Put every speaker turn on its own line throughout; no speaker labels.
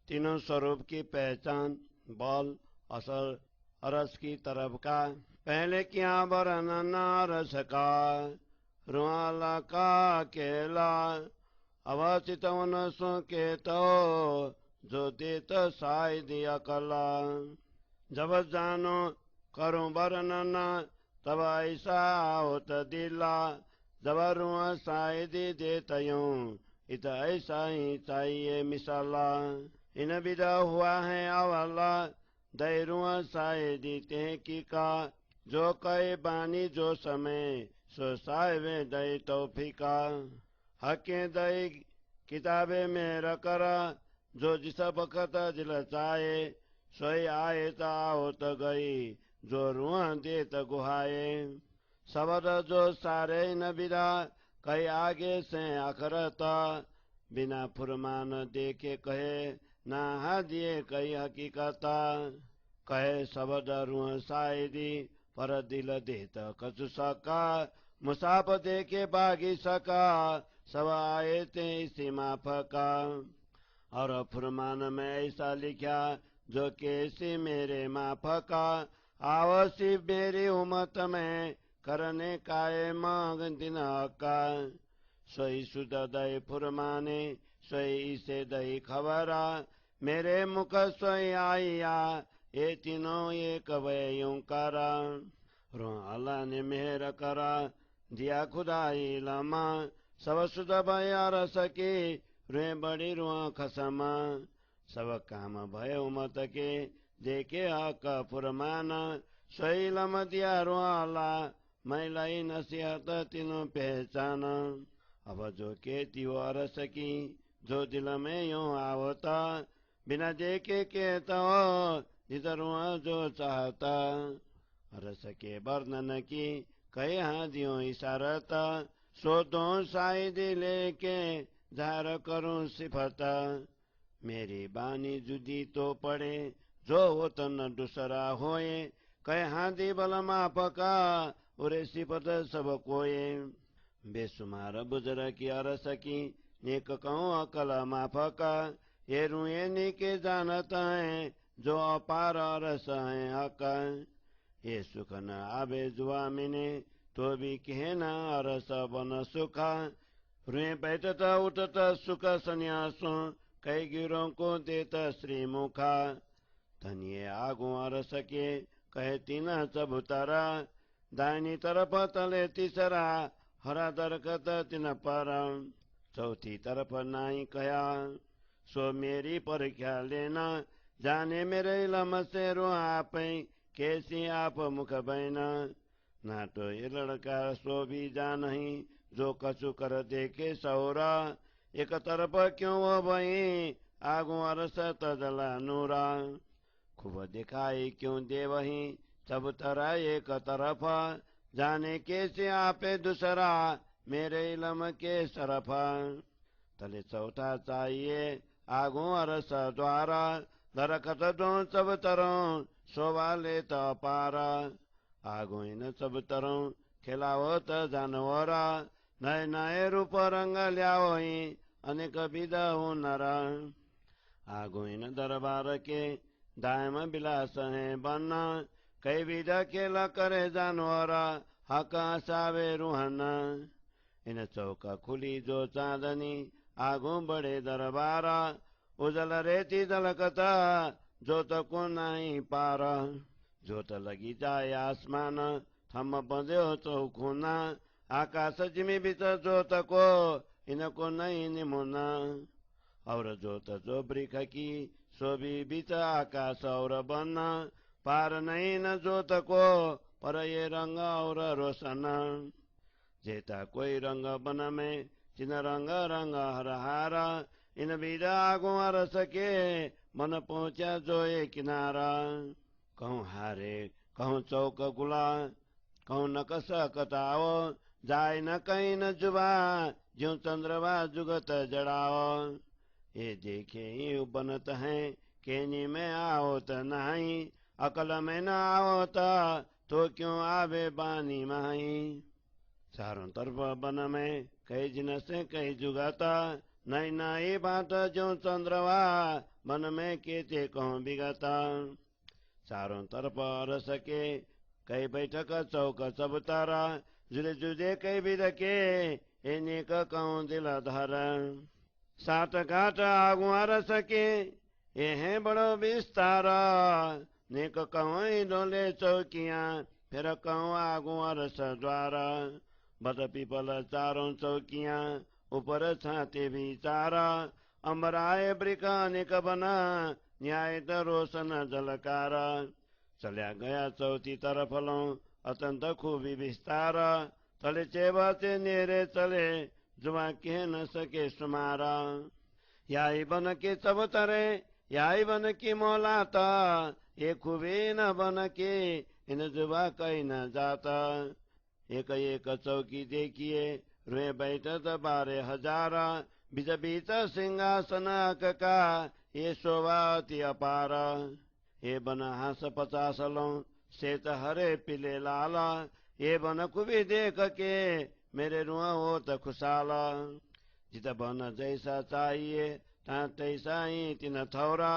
तीनों स्वरूप की पहचान, बल, असर, रस की तरफ का। पहले किया वर्णन रस का, रुआला का केला, अवस्थित उन के तो जो देत साय दिया कला। जब जानो करूं वर्णन तब ऐसा होत दिला, जब रुआ साय दे देता यूं इत ऐसा ही चाहिए मिसाला। इन विदा हुआ है अवला दैरुआ साय देते की का, जो कहे बानी जो समय सो साय वे दई तौफीका। हके दई किताबे में रकरा, जो जिस बखत दिल चाहे सोई आए होत गई, जो रुआ देत गुहाए। शब्द जो सारे न विदा कई आगे से अखरता, बिना फुरमान देखे कहे ना दिए कई हकीकता। कहे शब्द रुआ शायदी पर दिल देत कछु सका, मुसाफ देखे बागी सका सब आए थे इसी माफ का। और फुरमान में ऐसा लिखा जो कैसी मेरे माफ का, आवसी मेरी उम्मत में करने का मांग दिन का। सोई सुध दई फुरमाने सोई इसे दई खबरा, मेरे मुख सोई आइया ये तीनों एक वयों करा। अल्लाह ने मेहर करा दिया खुदाई लमा, सब सुध भया रस की रुए बड़ी रुआ खसमा। सब काम भयो मत के देखे हक फुरमाना, सोई लम दिया रुआला मैलाई नसीहत तीनों पहचान। अब जो कहती वो रस की जो दिल में यूं आवता, बिना देखे कहता हो जिधर वहाँ जो चाहता। रस के वर्णन की कहे हाँ दियो इशारता, सो दो शायद लेके जार करूं सिफता। मेरी बानी जुदी तो पड़े जो हो तो न दूसरा होए, कहे हाँ दी बल माफ का उरे सिफत सब कोए। बेसुमार बुजर की अरस की नेक कहूँ अकल माफ का, ये रुए के जानता है जो अपार रस है हक। ये सुख न आवे जुआ मिने तो भी कहे न रस बन सुखा, रुए बैठता उठता सुख संन्यासों कई गिरों को देता श्रीमुखा। धनिये आगू अरस के कहती न चबूतरा, दाहिनी तरफ तले तीसरा हरा दरकत तिन पर। चौथी तरफ नाई कया सो मेरी परीक्षा लेना, जाने मेरे इलम से रो आप कैसी आप मुख बहना। ना तो ये लड़का सो भी जा नहीं जो कछु कर देखे सौरा, एक तरफ क्यों वो बही आगू अरस तजला नूरा। खूब दिखाई क्यों दे वही सब तरह एक तरफ, जाने कैसे आपे दूसरा मेरे इलम के सरफा। तले चौथा चाहिए आगू अरस द्वारा, दरकत दो सब तरह शोभा लेता पारा। आगू इन सब तरह खिलावत जानवरा, नए नए रूप रंग ल्याओ अनेक विधा हुनरा। आगू इन दरबार के दायम विलास है बना, कई विधा खेला करे जानवरा हक सावे रूहना। इन चौका खुली जो चांदनी आगू बड़े दरबारा, उजल रेती दलकता जोत को नहीं पारा। जोत लगी जाए आसमान थम बंदे चौखुना, आकाश जिमी बीच जोत को इनको नहीं निमुना। और जोत जो वृक्ष की सो भी बीच आकाश और बन, पार नहीं न जोत को पर ये रंग और रोशन। जेता कोई रंग बन में चिन रंग रंग हर हारा, इन विदा आगो रस के मन पहुंचा जो ये किनारा। कहूँ हारे कहूँ चौक गुला कहूँ नकस कताओ, जाय न कहीं न जुबा ज्यो चंद्रवा जुगत जड़ाओ। ये देखे ही बनत है केनी में आओत नहीं, अकल में न आओत तो क्यों आवे बानी माही। चारों तरफ बन में कई जिन से कई जुगाता, नई नई बात जो चंद्रवा मन में केते कहूँ विगता। चारों तरफ रस के कई बैठक चौक चबुतारा, जुदे जुदे कई विध के नेक कहूँ दिल धर। सात घाट आगु रस के ये है बड़ो विस्तार, नेक कहूँ डोले चौकियाँ फिर कहूँ आगु रस द्वार। बद पीपल चारों चौकियाँ ऊपर छाते विचार, अमराय वृक अनेक बना न्याय रोशन जलकार। चल्या गया चौथी तरफ लो अत्यंत खूबी विस्तार, तले चेबचे नेरे चले जुआ के न सके सुमारा। याई बन के चबतरे याई बन की मोलाता, ये खूबी न बन के इन जुआ कहीं न जाता। एक एक चौकी देखिए रुए बैठत 12,000, बीच बीच सिंहासन का ये शोभा अति अपार। ये बन हास 50 लो श्वेत हरे पीले लाल, ये बन खूबी देख के मेरे रुआ हो तो खुशाल। जित बन जैसा चाहिए ता तैसा ही तीन थौरा,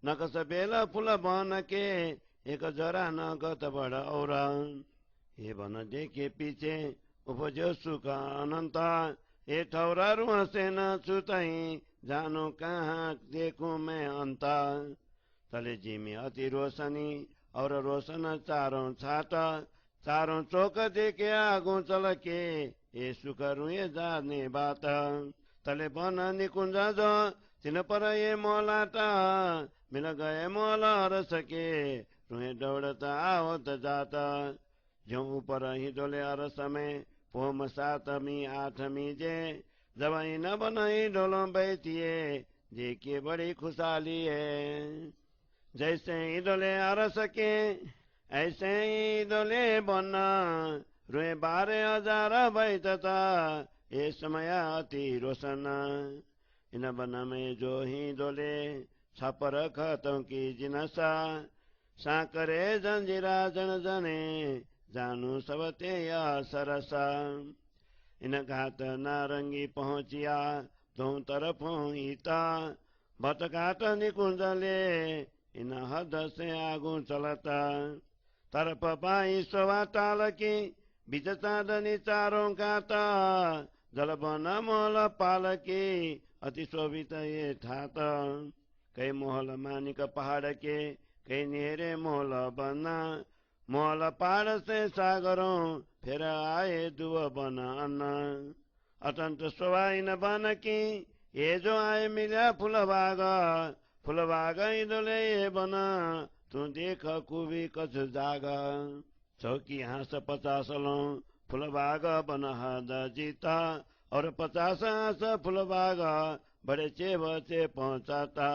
नकस बेला फूल बन के एक जरा नगत बड़ और। ये बन देखे पीछे उपजो सुख अनंत, ये ठौरा रुआ से न छुतई जानो कहाँ देखूं मैं अंत। तले जिमी अति रोशनी और रोशन चारों छाट, चारों चौक देखे आगू चल के ये सुख रुए जाने बात। तले बन निकुंज जो तिन पर ये मोलाटा, मिल गए मोला रस के रुए दौड़ता आवत जाता। जो ऊपर ही डोले अरस में पोम 7वीं 8वीं जे, जब न बनई डोलो बैठिए देखिए बड़ी खुशहाली है। जैसे ही डोले अरस के ऐसे ही डोले बना, रुए 12,000 बैठता ये समय अति रोशन। इन बन में जो ही डोले छपर खतों की जिनसा, साकरे जंजीरा जन जने जानू सबते या सरसा। इन घाट नारंगी पहुंचिया दों तरफों ईता, भट घाट निकुंजले इन हद से आगू चलता। तरफ पाई शोभा टाल की बीच चांदनी चारों गाता, जल बन मोल पाल की अति शोभित ये ठात। कई मोहल मानिक पहाड़ के कई नेरे मोल बना, मोल पहाड़ से सागरों फिर आए दुव बन अन्ना। अतंत शोभा इन बन की ये जो आए मिला फूल बाग इदले ये बना, तू देख खूबी कछ जागा। चौकी हास 50 लो फूल बाग बन हद जीता, और 50 हास फूल बाग बड़े चेब से पहुंचाता।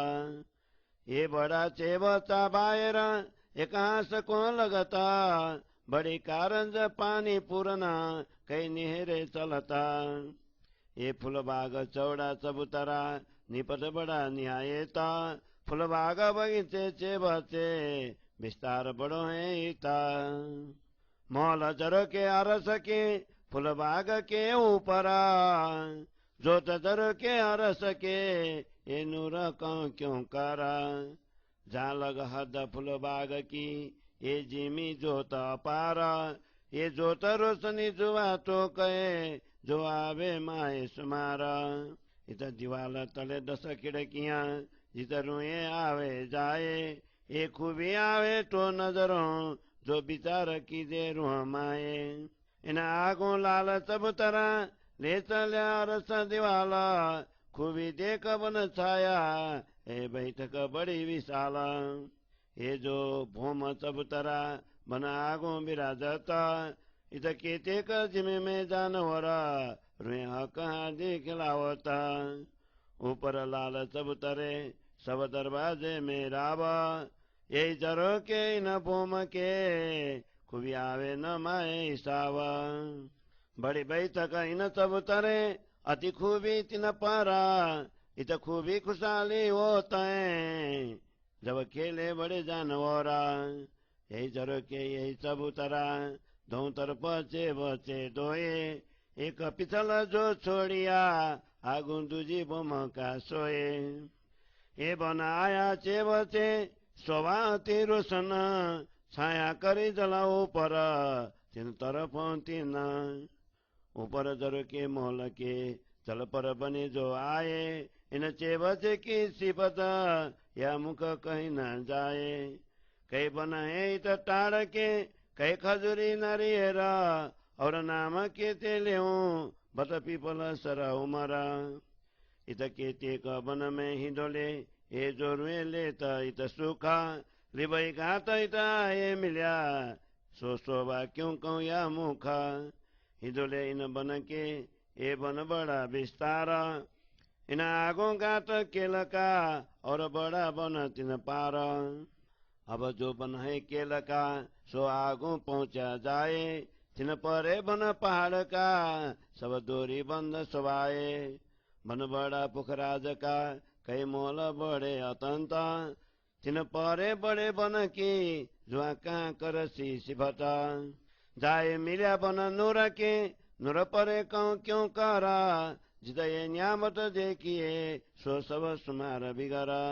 ये बड़ा चेब चाबायर एक हास को लगता, बड़ी कारंज पानी पूरना कई नेहरे चलता। ये फूल बाग चौड़ा चबूतरा निपट बड़ा न्यायता, फूल बाग बगीचे चेब से विस्तार बड़ो है इता। मौल जर के अरस के फूल बाग के ऊपरा, जोत जर के अरस के ये नूर क्यों करा। जहाँ लग हद फूल बाग की ये जिमी जोत पारा, ये जोत रोशनी जुआ तो कहे जो आवे माए सुमारा। इत दीवाल तले 10 खिड़कियां जित रुए आवे जाए, ये खूबी आवे तो नजरों जो विचार की दे रुह माए। इन आगों लाल चबूतरा ले चल्या रस दीवाला, खूबी देख बन छाया ए बैठक बड़ी विशाला। ये जो भूम चबूतरा बन आगों विराजता, इत केतेक जिमे में जानवरा रुए कहाँ देख लावता। ऊपर लाल चबूतरे सब दरवाजे में रावा, यही जरो के न भूम के खूबी आवे न माए सावा। बड़ी बैठक इन चबूतरे अति खूबी तिन पारा, इत खूबी खुशहाली होता है जब खेले बड़े जानवरा। यही जरो के यही चबूतरा दों तरफ बचे दोए, एक पिछल जो छोड़िया आगू दूजी बोम का सोए। એ બનાયા છે વચ્ચે શોભાતી રોશન છાયા કરી જલાઓ પર तिन तरफ तीन ऊपर जर के मोल के जल पर बने जो आए इन चेवच की सिफत या मुख कहीं न जाए कई बनाए इत टाड़ के कई खजूरी नारियरा और नाम के तेले बत पीपल सरा उमरा इत के तेक बन में ही डोले ये जो रुए लेता इत सुखा लिबई घात इत आए मिल्या सो शोभा क्यों कहूँ या मुखा हिदोले इन बन के ये बन बड़ा विस्तार इन आगों गात केलका और बड़ा बन तिन पार अब जो बन है केलका सो आगों पहुंचा जाए तिन परे बन पहाड़ का सब दोरी बंद सवाए बन बड़ा पुखराज का कई मोल बड़े अतंत तिन परे बड़े बन की जुआ कहाँ करसी सिभता जाए मिल्या बन नूर के नूर परे कहूँ क्यों करा जिदय न्यामत देखिए सो सब सुमार बिगरा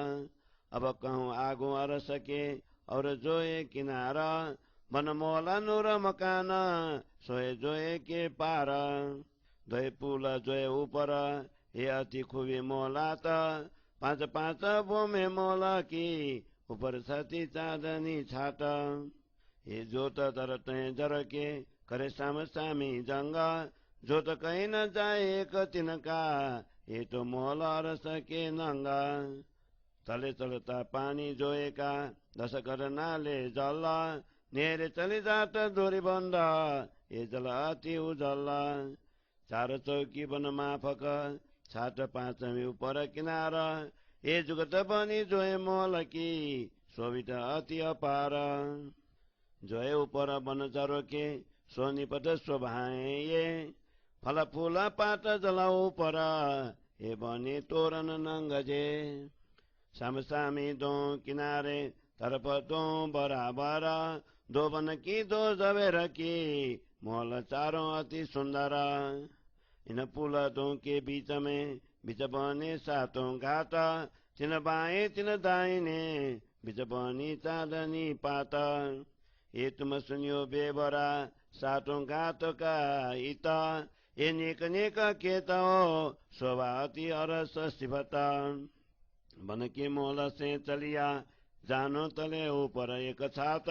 अब कहूँ आगू अरस के और जोए किनारा बन मोला नूर मकान सोए जोए के पार दोए पुल जोए ऊपर ये अति खूबी मोलाता पाँच पाँच बोमे मोला की ऊपर छती चाँदनी छाट ये जोत तरत जर के करे साम सामी जंगा जोत कहीं न जाए एक तिनका ये तो मोला रस के नंगा तले चलता पानी जोए का 10 कर नाले जल नेरे चली जात डोरी बंद ये जल अति उजल चार चौकी बन माफक छाट 5 ऊपर किनारा ये जुगत बनी जोए मोल की शोभित अति अपार जोए ऊपर बन चरो के सोनीपट शोभाए ये फल फूल पात जला ऊपर ये बने तोरण नंगजे साम सामी दो किनारे तरफ दो बराबर दो बन की दो जवेर की मोल चारों अति सुंदर इन पुल दो के बीच में बीच बने 7 घाट तिन बाएं तिन दाहिने बीच बनी चांदनी पात ये तुम सुनियो बेबरा 7 घाट का इता ये नेक नेक केता शोभा अति अरस शिवता बन के मोल से चलिया जानो तले ऊपर एक छात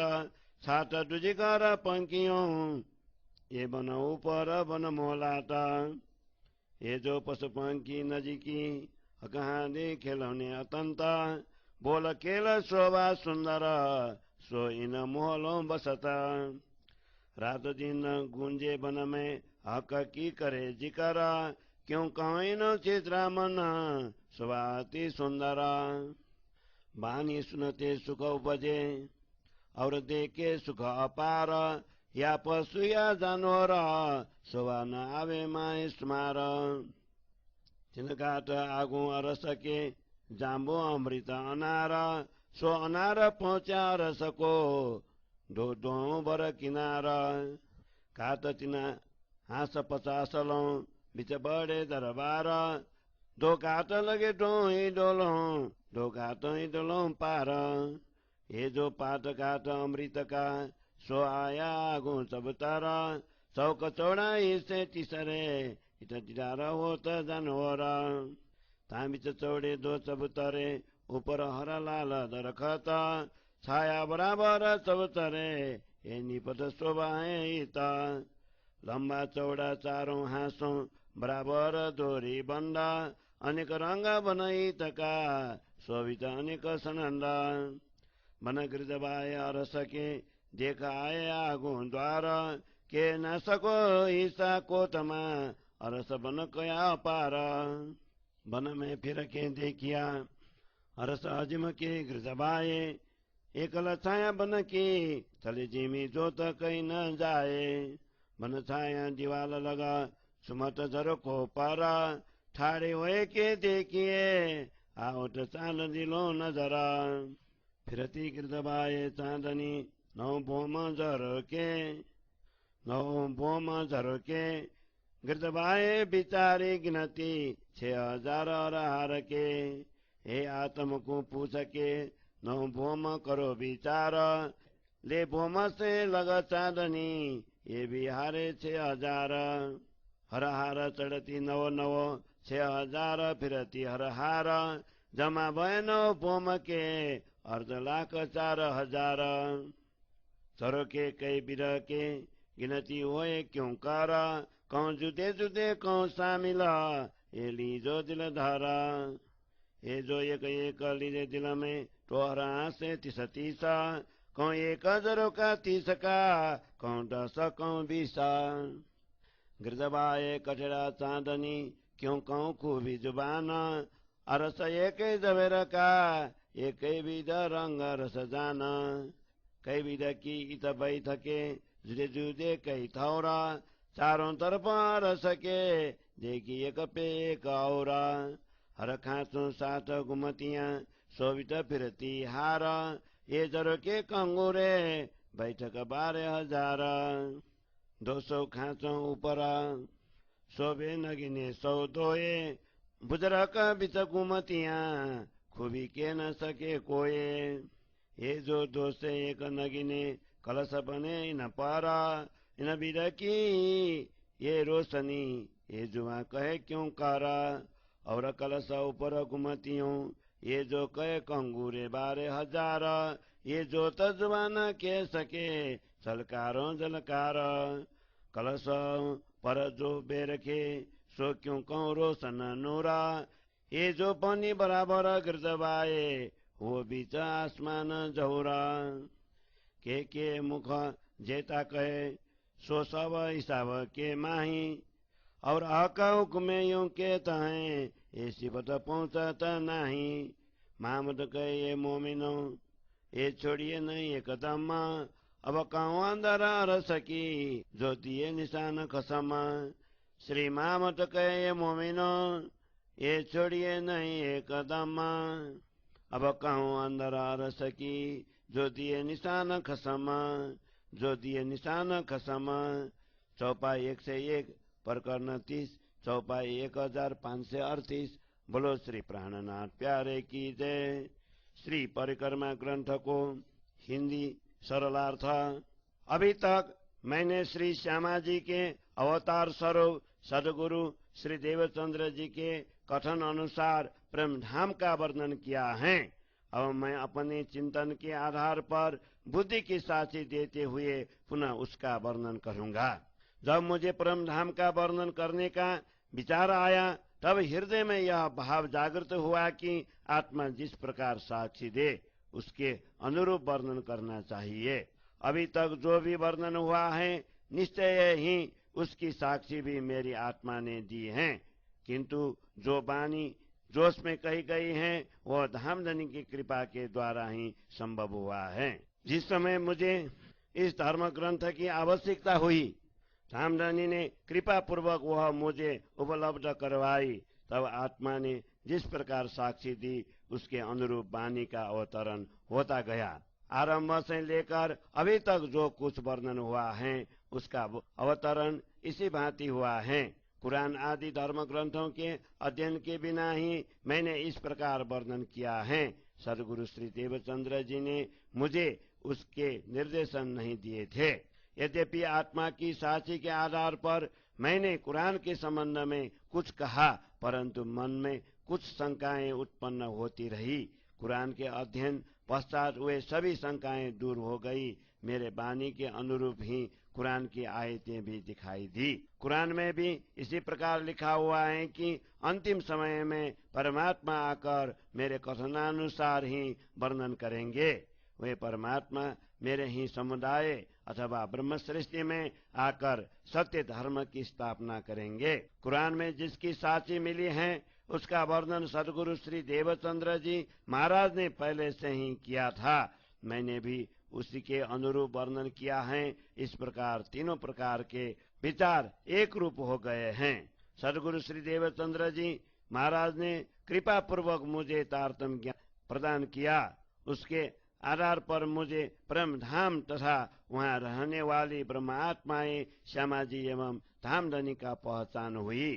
छात दूजी कर पंखियों ये बन ऊपर बन मोलाता ये जो पशु पंखी नजीकी कहाँ दे खेलौने अतंत बोल केल शोभा सुंदर सो इन मोहलों बसता रात दिन गुंजे बन में हक की करे जिकर क्यों कहीं चित्रा मन शोभाति सुंदर बानी सुनते सुख उपजे और देखे सुख अपार या पशु या जानवर शोभा न आवे माए स्मार तिनकाट आगू अरस के जाम्बो अमृत अनार सो अनार पहुंचा रस को दो बर किनार काट तिना हाँस 50 लो बिच बड़े दरबार 2 घाट लगे डोही डोलो 2 घाट ही डोलो पार ये जो 5 घाट अमृत का सो आया आगू सब तारा 100 चौड़ाई से तीसरे इत तिरारा होता जानवर तांबिच चौड़े 2 चबूतरे ऊपर हरा लाल दरखत छाया बराबर चबूतरे ये निपट शोभा है इता लंबा चौड़ा चारों हासों बराबर दोरी बंदा अनेक रंग बनाई तका शोभित अनेक सनंदा मन गिरजबाए अरस के देखा आए आगू द्वार के न सको ईसा कोतमा अरस बन कया पार बन में फिर के देखिया अरस अजिम के गिरजबाए एकल छाया बन की चले जिमी जोत कहीं न जाए बन छाया दीवाल लगा सुमत जर को पारा ठाड़े हुए के देखिए आउट चांद दिलो नजरा फिरती गिरदबाए चांदनी 9 बोम जर के गिरदबाए बिचारी गिनती 6000 और हार के हे आत्म को पूछ के नो भोम करो विचार, ले भोम से लग चांदनी ये भी हारे 6000। हर हार चढ़ती 9 6000 फिरती हर हार, जमा भएन भोम के अर्ध लाख 4000। चरो के कई बिर के गिनती होए क्यों कर, कौन जुदे जुदे कौन शामिल ये लीजो दिल धारा। ये जो एक लीजे दिल में तोहरा से 30 कौन 1000 का 30 का, कौन 10 कौन 20। गिरदबाए कठड़ा चांदनी क्यों कौन खूबी जुबान, अरस एक जवेर का एक विध रंग रस जान। कई विध की इत बैठके जुदे जुदे कई थौरा, चारों तरफ रस के देखी एक पे एक औरा। हर खाँचो 7 घुमतियाँ सोवित फिरती हार, ये जरो के कंगूरे बैठक 12,000। 200 खाँचो ऊपर शोभे नगिने 100 दोए, बुजरक बिच घुमतियाँ खूबी के न सके कोए। ये जो 2 से 1 नगिने कलश बने इन पारा, इन बिद की ये रोशनी ये जुआ कहे क्यों कारा। और कलश ऊपर घुमतियों ये जो कहे कंगूरे 12,000, ये जो तजवान के सके सलकारों जलकार। कलश पर जो बेरखे सो क्यों कौं रोशन नूरा, ये जो पानी बराबर गिरदबाए वो बीच आसमान जहुरा। के मुख जेता कहे सो सब हिसाब के माही, और हक में यूं के तहें ये सिबत पहुंचत नहीं। महमद कहे ये मोमिनो ये छोड़िए नहीं एक कदम, अब कहूँ अंदर रस की ज्योति निशान खसम। श्री महमद कहे ये मोमिनो ये छोड़िए नहीं एक कदम, अब कहूँ अंदर रस की ज्योति निशान खसम। ज्योति निशान खसम। चौपाई 101 प्रकरण 30 चौपाई 1538। बोलो श्री प्राणनाथ प्यारे की जय। श्री परिक्रमा ग्रंथ को हिंदी सरलार्थ। अभी तक मैंने श्री श्यामा जी के अवतार स्वरूप सदगुरु श्री देवचंद्र जी के कथन अनुसार प्रेम धाम का वर्णन किया है। अब मैं अपने चिंतन के आधार पर बुद्धि की साक्षी देते हुए पुनः उसका वर्णन करूंगा। जब मुझे परम धाम का वर्णन करने का विचार आया, तब हृदय में यह भाव जागृत हुआ कि आत्मा जिस प्रकार साक्षी दे उसके अनुरूप वर्णन करना चाहिए। अभी तक जो भी वर्णन हुआ है निश्चय ही उसकी साक्षी भी मेरी आत्मा ने दी है, किंतु जो वाणी जोश में कही गई है वह धामधनी की कृपा के द्वारा ही संभव हुआ है। जिस समय मुझे इस धर्म ग्रंथ की आवश्यकता हुई, धामधनी ने कृपा पूर्वक वह मुझे उपलब्ध करवाई। तब आत्मा ने जिस प्रकार साक्षी दी उसके अनुरूप वाणी का अवतरण होता गया। आरंभ से लेकर अभी तक जो कुछ वर्णन हुआ है उसका अवतरण इसी भांति हुआ है। कुरान आदि धर्म ग्रंथों के अध्ययन के बिना ही मैंने इस प्रकार वर्णन किया है। सदगुरु श्री देवचंद्र जी ने मुझे उसके निर्देशन नहीं दिए थे। यद्यपि आत्मा की साक्षी के आधार पर मैंने कुरान के संबंध में कुछ कहा, परंतु मन में कुछ शंकाएं उत्पन्न होती रही। कुरान के अध्ययन पश्चात वे सभी शंकाएं दूर हो गई। मेरे वाणी के अनुरूप ही कुरान की आयतें भी दिखाई दी। कुरान में भी इसी प्रकार लिखा हुआ है कि अंतिम समय में परमात्मा आकर मेरे कथनानुसार ही वर्णन करेंगे। वे परमात्मा मेरे ही समुदाय अथवा ब्रह्म सृष्टि में आकर सत्य धर्म की स्थापना करेंगे। कुरान में जिसकी साक्षी मिली है उसका वर्णन सदगुरु श्री देवचंद्र जी महाराज ने पहले से ही किया था। मैंने भी उसी के अनुरूप वर्णन किया है। इस प्रकार तीनों प्रकार के विचार एक रूप हो गए हैं। सदगुरु श्री देवचंद्र जी महाराज ने कृपा पूर्वक मुझे तारतम्य ज्ञान प्रदान किया। उसके आधार पर मुझे परम धाम तथा वहाँ रहने वाली ब्रह्मात्माएं श्यामा जी एवं धामधनी का पहचान हुई।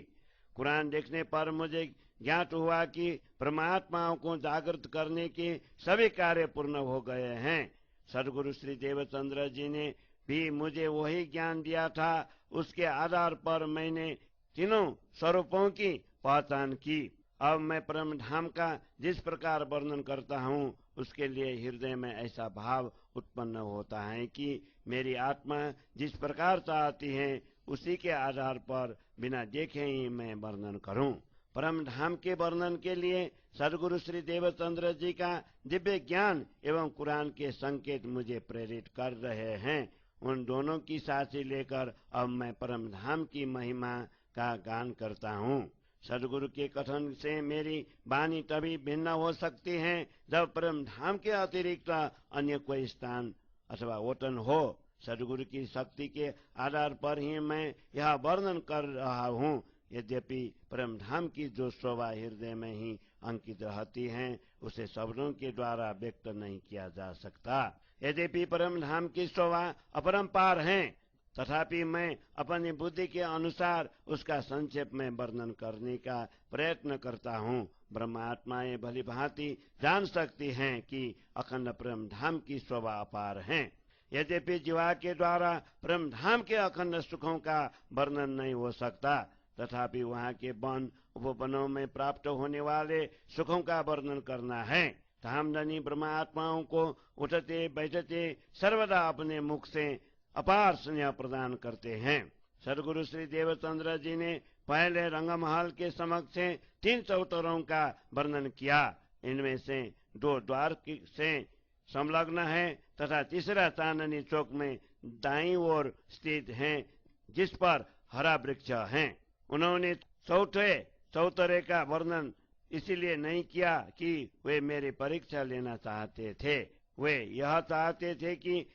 कुरान देखने पर मुझे ज्ञात हुआ कि परमात्माओं को जागृत करने के सभी कार्य पूर्ण हो गए हैं। सदगुरु श्री देवचंद्र जी ने भी मुझे वही ज्ञान दिया था। उसके आधार पर मैंने तीनों स्वरूपों की पहचान की। अब मैं परम धाम का जिस प्रकार वर्णन करता हूँ, उसके लिए हृदय में ऐसा भाव उत्पन्न होता है कि मेरी आत्मा जिस प्रकार चाहती है, उसी के आधार पर बिना देखे ही मैं वर्णन करूं। परम धाम के वर्णन के लिए सदगुरु श्री देवचंद्र जी का दिव्य ज्ञान एवं कुरान के संकेत मुझे प्रेरित कर रहे हैं। उन दोनों की साथी लेकर अब मैं परम धाम की महिमा का गान करता हूँ। सदगुरु के कथन से मेरी वाणी तभी भिन्न हो सकती है जब परम धाम के अतिरिक्त अन्य कोई स्थान अथवा वतन हो। सदगुरु की शक्ति के आधार पर ही मैं यह वर्णन कर रहा हूँ। यद्यपि परम धाम की जो शोभा हृदय में ही अंकित रहती है, उसे शब्दों के द्वारा व्यक्त नहीं किया जा सकता। यद्यपि परम धाम की शोभा अपरंपार है, तथापि मैं अपनी बुद्धि के अनुसार उसका संक्षेप में वर्णन करने का प्रयत्न करता हूँ। ब्रह्मात्माएं भली भांति जान सकती हैं कि अखंड परम धाम की शोभा अपार है। यद्यपि जीवा के द्वारा परम धाम के अखंड सुखों का वर्णन नहीं हो सकता, तथापि वहाँ के वन उपवनों में प्राप्त होने वाले सुखों का वर्णन करना है। धामधनी ब्रह्मात्माओं को उठते बैठते सर्वदा अपने मुख से अपार स्नेह प्रदान करते हैं। सदगुरु श्री देवचंद्र जी ने पहले रंगमहल के समक्ष 3 चौतरों का वर्णन किया। इनमें से 2 द्वार से संलग्न है तथा तीसरा चांदनी चौक में दाईं ओर स्थित है, जिस पर हरा वृक्ष है। उन्होंने चौथे चौतरे का वर्णन इसलिए नहीं किया कि वे मेरी परीक्षा लेना चाहते थे। वे यह चाहते थे कि